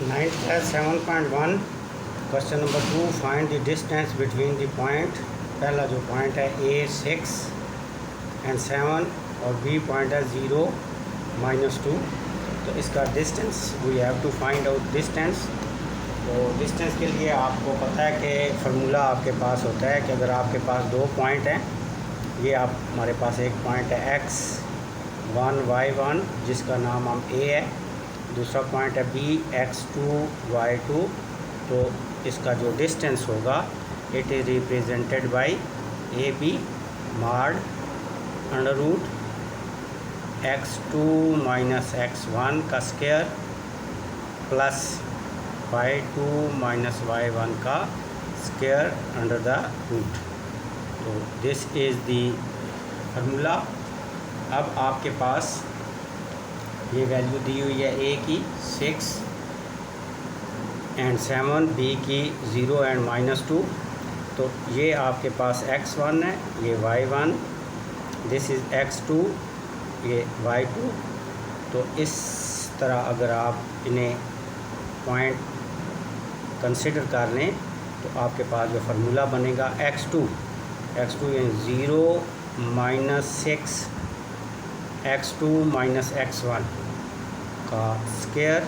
9th class 7.1 question number 2 find the distance between the point. पहला जो point है A 6 and 7 और B point है 0 -2। तो इसका distance we have to find out distance. तो डिस्टेंस के लिए आपको पता है कि फार्मूला आपके पास होता है कि अगर आपके पास दो पॉइंट हैं, ये आप हमारे पास एक पॉइंट है x1 y1 जिसका नाम हम A है, दूसरा पॉइंट है B x2 y2। तो इसका जो डिस्टेंस होगा it is represented by A B mod under root x2 minus x1 का square plus y2 minus y1 का स्क्वायर अंडर द रूट। तो दिस इज़ दी फार्मूला। अब आपके पास ये वैल्यू दी हुई है A की 6 एंड 7, B की 0 एंड -2। तो ये आपके पास x1 है, ये y1, दिस इज़ x2, ये y2। तो इस तरह अगर आप इन्हें पॉइंट कंसिडर कर लें तो आपके पास जो फार्मूला बनेगा x2 यानी 0 -6 x2 माइनस x1 का स्क्वायर,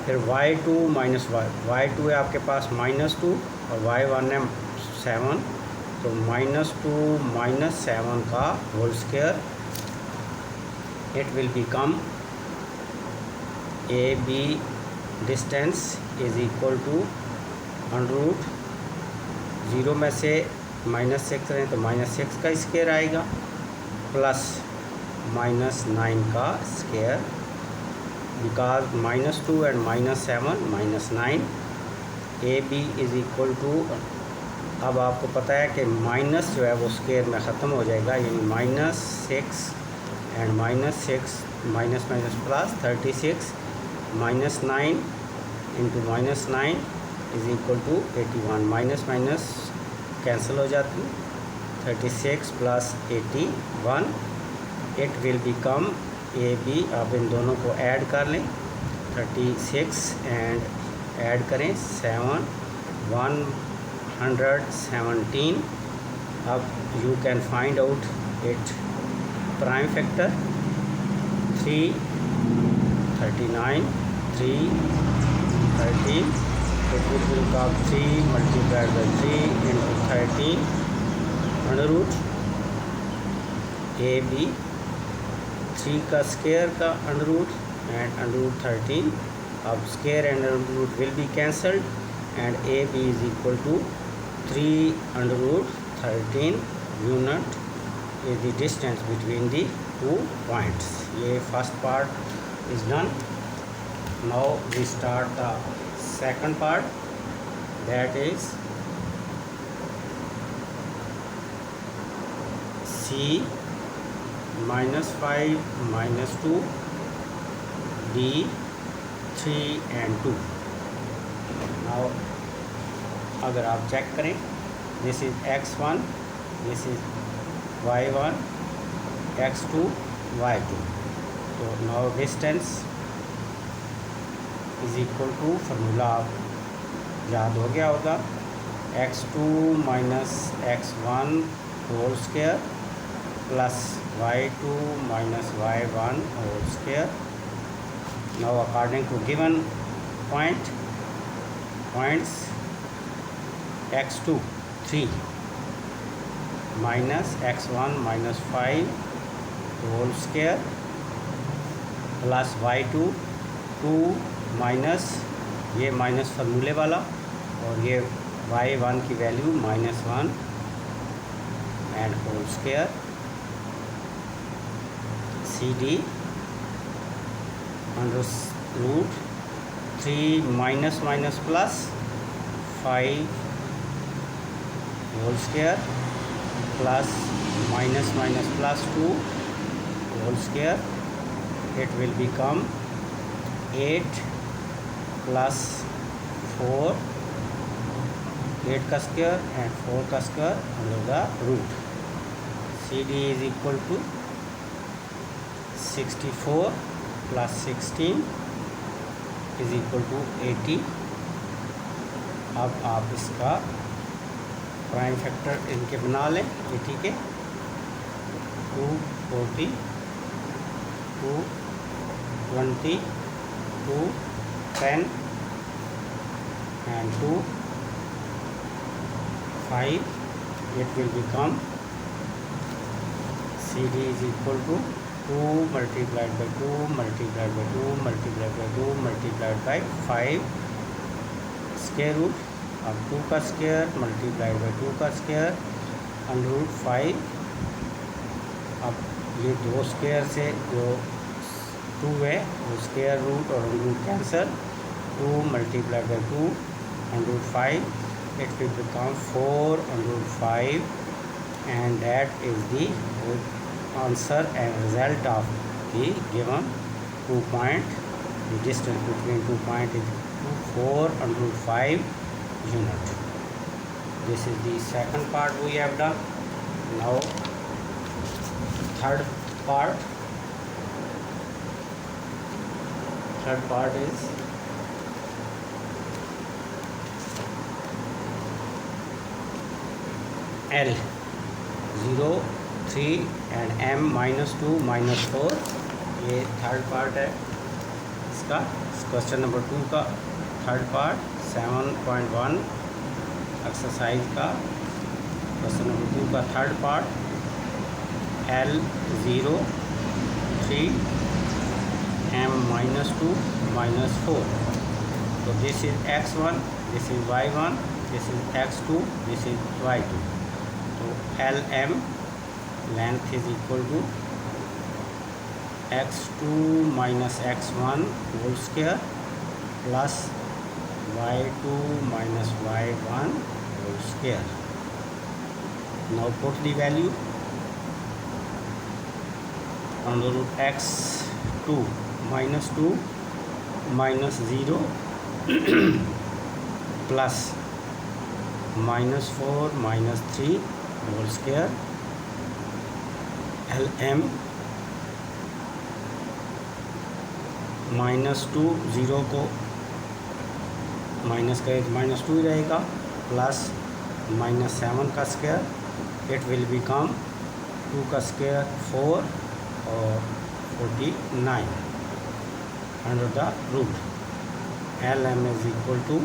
फिर y2 माइनस y2 है आपके पास -2 और y1 है 7। तो -2 माइनस 7 का whole square, it will become A B distance is equal to under root 0 में से -6 रहें तो -6 का स्क्वायर आएगा प्लस -9 का square, because -2 and -7 -9। A B is equal to, अब आपको पता है कि माइनस जो है वो स्क्वायर में ख़त्म हो जाएगा, यानी -6 and -6 minus plus 36 -9 into -9 is equal to 81। Minus cancel हो जाती, 36 plus 81, it will become A B. अब इन दोनों को ऐड कर लें, 36 एंड ऐड करें 7, 117। अब you can find out it prime factor 3, 39, 3, 13। It will become 3 multiplied by 3 into 13 under root A B 3 का स्क्वायर का under root and under root 13। अब square and under root will be cancelled and A B is equal to 3 under root 13 unit is the distance between the two points. ये first part is done. Now we start the second part, that is C -5 -2 D 3 and 2। Now अगर आप check करें, this is x1, this is y1, x2 y2। तो now distance is equal to, formula आप याद हो गया होगा, x2 minus x1 whole square plus y2 minus y1 whole square. Now according to given points x2 3 minus x1 minus 5 whole square plus y2 2 minus, ये minus फार्मूले वाला, और ये y1 की value -1 and whole square C D under root 3 minus plus 5 whole square plus minus plus 2 whole square. It will become 8 plus 4, 8 का square and 4 का square under the root. C D is equal to 64 plus 16 is equal to 80। अब आप इसका prime factor इनके बना लें 80 के। 240, 220, 210 and 2 5, it will become CD is equal to 2 multiplied by 2 multiplied by 2 multiplied by 2 multiplied by 5 square root। अब 2 का square multiplied by 2 का स्क्वायर अंडर रूट 5। अब ये दो स्क्वायर से जो 2 है वो स्क्वायर रूट और under root cancel. 2 multiplied by 2 under root 5, it will become 4 under root 5, and that is the answer and result of the given 2 point. The distance between 2 points is 4 under root 5 unit. This is the second part we have done. Now third part is L 0, 3 and M -2 -4। ये third part है इसका। Question number 2 का third part 7.1 exercise का question number 2 का third part. L 0, 3 M -2 -4। तो this is x1, this is y1, this is x2, this is y2। तो LM length is equal to x2 minus x1 whole square plus y2 minus y1 whole square. Now put the value under root x2 -2 -0 plus -4 -3 whole square. LM -2 0 को minus करें तो -2 ही रहेगा, plus -7 का square, it will become 2 का square 4 और 49 under the root. LM is equal to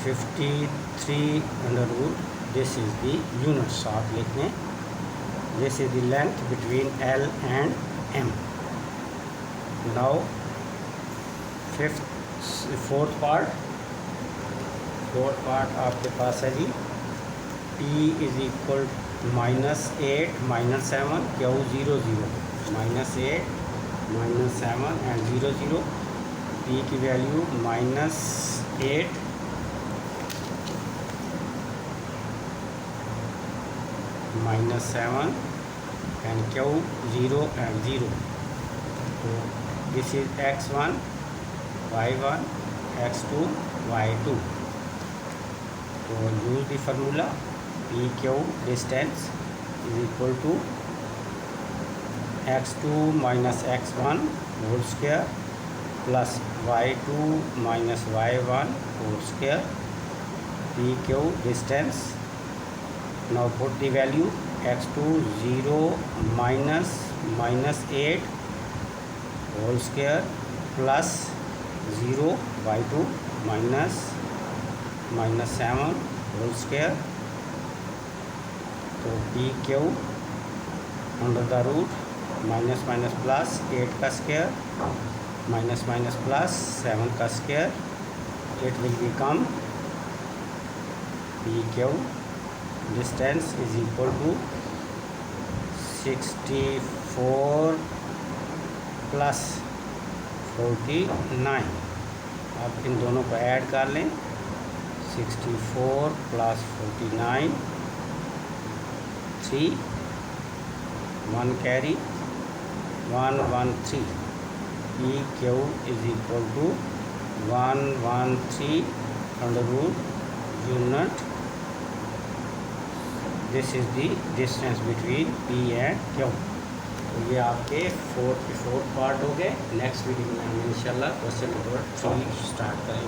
53 under root. This is the units आप लिख लें। This is the length between L and M। Now fourth part आपके पास है जी। P is equal -8 -7 Q 0 0 -8 -7 and 0 0। P की वैल्यू -8 -7 and Q 0 and 0। तो this is x1 y1 x2 y2। तो use the formula PQ distance is equal to x2 minus x1 whole square plus y2 minus y1 whole square। PQ distance, now put the value x2 0 minus -8 whole square plus 0 y2 minus -7 whole square। तो PQ under the root minus minus plus 8 का square minus minus plus 7 का square, it will become PQ distance is equal to 64 plus 49। आप इन दोनों को add कर लें। 64 plus 49 3 1 carry 113। PQ is equal to 113 under root unit. This is the distance between P and Q। तो ये आपके फोर्थ पार्ट हो गए। नेक्स्ट वीडियो में हम इंशाल्लाह क्वेश्चन नंबर 3 स्टार्ट करेंगे।